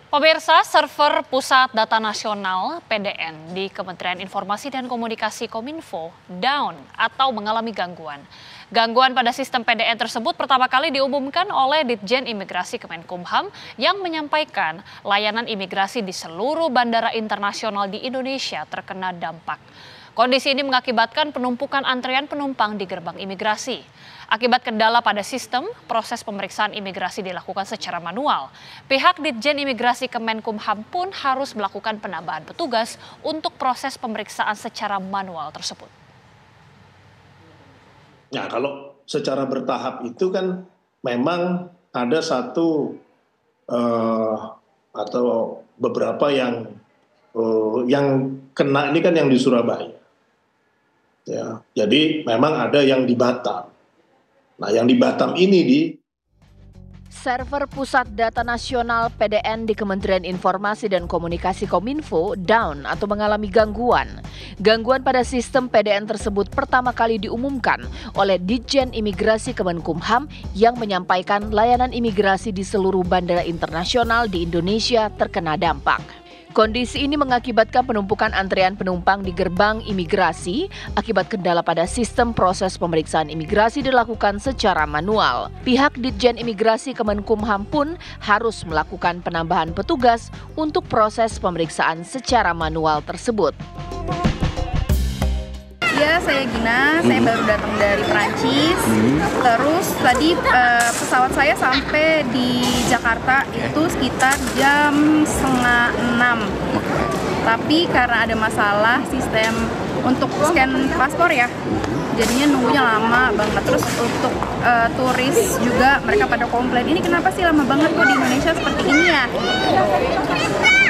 Pemirsa, server Pusat Data Nasional (PDN) di Kementerian Informasi dan Komunikasi Kominfo down atau mengalami gangguan. Gangguan pada sistem PDN tersebut pertama kali diumumkan oleh Ditjen Imigrasi Kemenkumham yang menyampaikan layanan imigrasi di seluruh bandara internasional di Indonesia terkena dampak. Kondisi ini mengakibatkan penumpukan antrean penumpang di gerbang imigrasi. Akibat kendala pada sistem, proses pemeriksaan imigrasi dilakukan secara manual. Pihak Ditjen Imigrasi Kemenkumham pun harus melakukan penambahan petugas untuk proses pemeriksaan secara manual tersebut. Nah, kalau secara bertahap itu kan memang ada satu atau beberapa yang kena ini kan yang di Surabaya. Ya, jadi memang ada yang di Batam. Nah, yang di Batam ini di server Pusat Data Nasional (PDN) di Kementerian Informasi dan Komunikasi Kominfo down atau mengalami gangguan. Gangguan pada sistem PDN tersebut pertama kali diumumkan oleh Ditjen Imigrasi Kemenkumham yang menyampaikan layanan imigrasi di seluruh bandara internasional di Indonesia terkena dampak. Kondisi ini mengakibatkan penumpukan antrean penumpang di gerbang imigrasi akibat kendala pada sistem proses pemeriksaan imigrasi dilakukan secara manual. Pihak Ditjen Imigrasi Kemenkumham pun harus melakukan penambahan petugas untuk proses pemeriksaan secara manual tersebut. Ya, saya Gina, saya baru datang dari Perancis. Terus tadi pesawat saya sampai di Jakarta itu sekitar jam 5:30. Tapi karena ada masalah sistem untuk scan paspor ya, jadinya nunggunya lama banget. Terus untuk turis juga mereka pada komplain, ini kenapa sih lama banget kok di Indonesia seperti ini ya?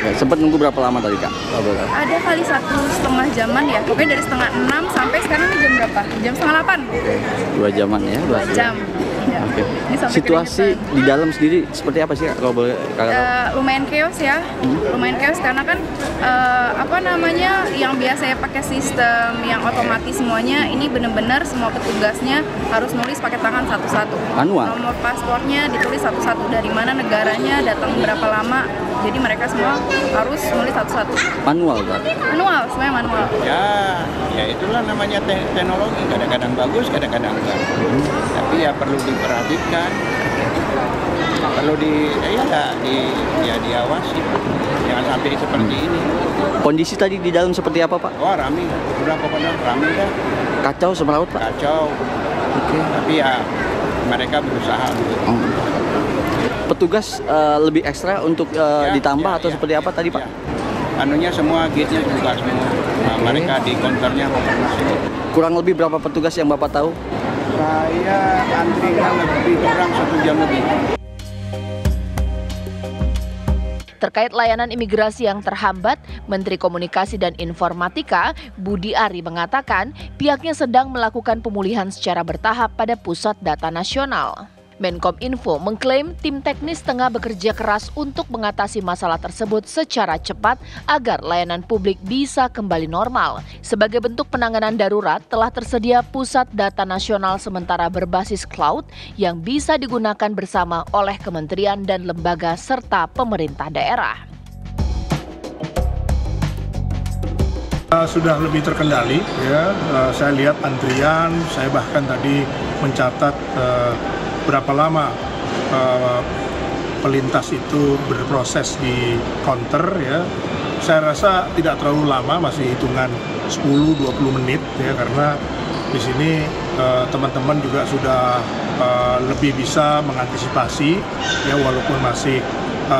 Sempat nunggu berapa lama tadi, Kak? Ada kali 1,5 jaman ya, pokoknya dari 5:30 sampai sekarang ini jam berapa? Jam 7:30. 2 jaman ya? 2 jam. Ya. Oke. Situasi di dalam sendiri seperti apa sih, Kak? Kalau boleh Kakak lumayan chaos ya, lumayan chaos karena kan yang biasa pakai sistem yang otomatis semuanya, ini benar-benar semua petugasnya harus nulis pakai tangan satu-satu. Manual? Nomor paspornya ditulis satu-satu, dari mana negaranya, datang berapa lama, jadi mereka semua harus nulis satu-satu. Manual, Kak? Manual, semuanya manual. Ya itulah namanya teknologi, kadang-kadang bagus, kadang-kadang enggak. Tapi ya perlu diperhatikan, perlu diawasi, jangan sampai seperti ini. Kondisi tadi di dalam seperti apa, Pak? Wah, rame, udah pokoknya rame dah. Kacau semeraut, Pak? Kacau. Oke. Tapi ya mereka berusaha. Petugas lebih ekstra untuk ditambah atau seperti apa tadi, Pak? Anunya semua gate-nya juga semua. Mereka di counternya Kurang lebih berapa petugas yang Bapak tahu? Saya antrinya lebih kurang 1 jam lebih. Terkait layanan imigrasi yang terhambat, Menteri Komunikasi dan Informatika Budi Ari mengatakan pihaknya sedang melakukan pemulihan secara bertahap pada Pusat Data Nasional. Menkominfo mengklaim tim teknis tengah bekerja keras untuk mengatasi masalah tersebut secara cepat agar layanan publik bisa kembali normal. Sebagai bentuk penanganan darurat, telah tersedia Pusat Data Nasional sementara berbasis cloud yang bisa digunakan bersama oleh kementerian dan lembaga serta pemerintah daerah. Sudah lebih terkendali, ya. Saya lihat antrian, saya bahkan tadi mencatat berapa lama pelintas itu berproses di counter, ya. Saya rasa tidak terlalu lama, masih hitungan 10-20 menit ya, karena di sini teman-teman juga sudah lebih bisa mengantisipasi ya, walaupun masih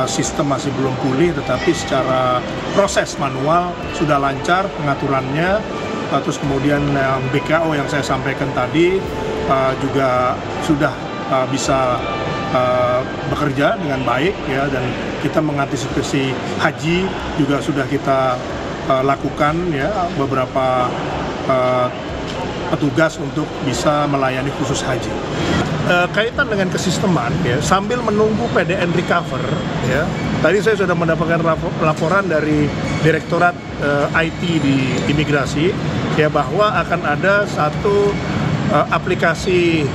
sistem masih belum pulih, tetapi secara proses manual sudah lancar pengaturannya. Terus kemudian BKO yang saya sampaikan tadi juga sudah bisa bekerja dengan baik ya, dan kita mengantisipasi haji juga sudah kita lakukan ya, beberapa petugas untuk bisa melayani khusus haji. Kaitan dengan kesisteman ya, sambil menunggu PDN recover ya, tadi saya sudah mendapatkan laporan dari Direktorat IT di Imigrasi ya, bahwa akan ada satu aplikasi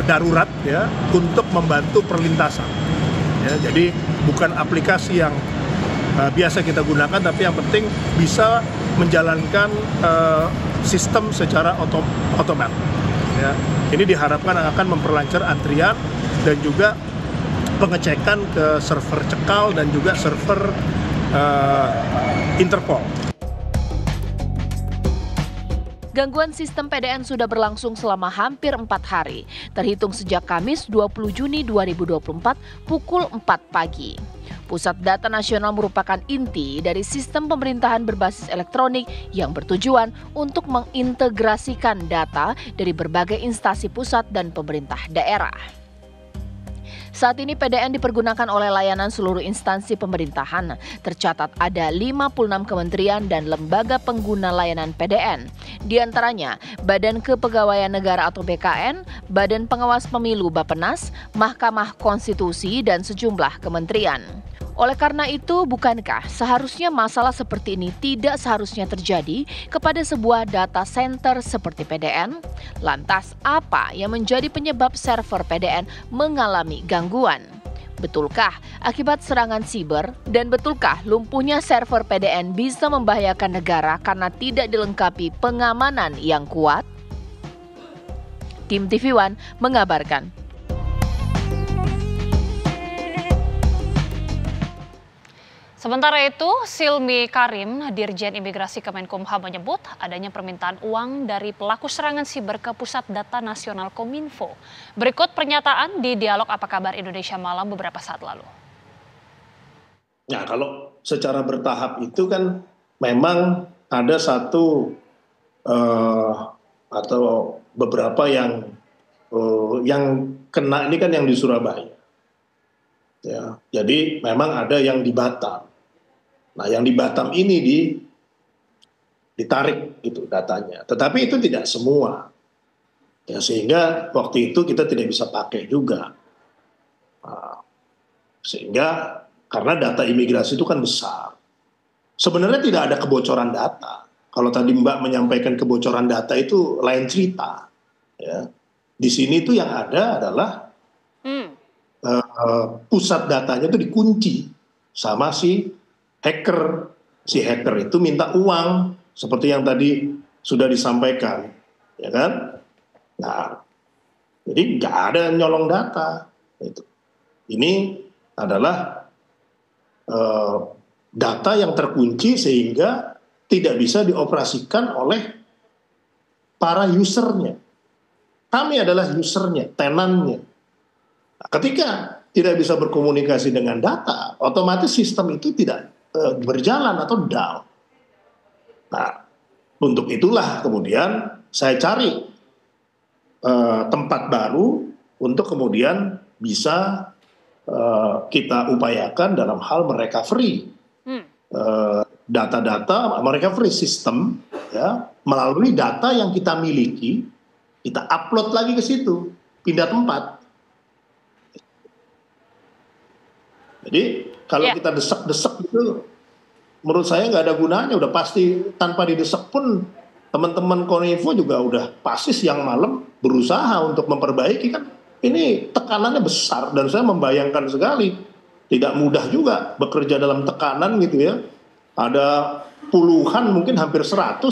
darurat ya untuk membantu perlintasan. Ya, jadi bukan aplikasi yang biasa kita gunakan, tapi yang penting bisa menjalankan sistem secara otomatis. Ya. Ini diharapkan akan memperlancar antrian dan juga pengecekan ke server cekal dan juga server Interpol. Gangguan sistem PDN sudah berlangsung selama hampir 4 hari, terhitung sejak Kamis 20 Juni 2024 pukul 4 pagi. Pusat Data Nasional merupakan inti dari sistem pemerintahan berbasis elektronik yang bertujuan untuk mengintegrasikan data dari berbagai instansi pusat dan pemerintah daerah. Saat ini PDN dipergunakan oleh layanan seluruh instansi pemerintahan. Tercatat ada 56 kementerian dan lembaga pengguna layanan PDN. Di antaranya Badan Kepegawaian Negara atau BKN, Badan Pengawas Pemilu Bappenas, Mahkamah Konstitusi, dan sejumlah kementerian. Oleh karena itu, bukankah seharusnya masalah seperti ini tidak seharusnya terjadi kepada sebuah data center seperti PDN? Lantas, apa yang menjadi penyebab server PDN mengalami gangguan? Betulkah akibat serangan siber? Dan betulkah lumpuhnya server PDN bisa membahayakan negara karena tidak dilengkapi pengamanan yang kuat? Tim TV One mengabarkan. Sementara itu, Silmi Karim, Dirjen Imigrasi Kemenkumham menyebut adanya permintaan uang dari pelaku serangan siber ke Pusat Data Nasional Kominfo. Berikut pernyataan di Dialog Apa Kabar Indonesia Malam beberapa saat lalu. Nah, kalau secara bertahap itu kan memang ada satu atau beberapa yang kena ini kan yang di Surabaya. Ya, jadi memang ada yang di Batam. Nah, yang di Batam ini ditarik itu datanya. Tetapi itu tidak semua. Ya, sehingga waktu itu kita tidak bisa pakai juga. Nah, sehingga karena data imigrasi itu kan besar. Sebenarnya tidak ada kebocoran data. Kalau tadi Mbak menyampaikan kebocoran data itu lain cerita. Ya. Di sini itu yang ada adalah pusat datanya itu dikunci sama si hacker. Si hacker itu minta uang seperti yang tadi sudah disampaikan, ya kan? Nah, jadi nggak ada nyolong data. Ini adalah data yang terkunci sehingga tidak bisa dioperasikan oleh para usernya. Kami adalah usernya, tenannya. Nah, ketika tidak bisa berkomunikasi dengan data, otomatis sistem itu tidak berjalan atau down. Nah, untuk itulah kemudian saya cari tempat baru untuk kemudian bisa kita upayakan dalam hal merecovery data-data, merecovery sistem ya, melalui data yang kita miliki, kita upload lagi ke situ, pindah tempat. Jadi kalau kita desek-desek itu, menurut saya nggak ada gunanya. Udah pasti tanpa didesek pun teman-teman Kominfo juga udah pasti siang malam berusaha untuk memperbaiki kan. Ini tekanannya besar dan saya membayangkan sekali tidak mudah juga bekerja dalam tekanan gitu ya. Ada puluhan mungkin hampir 100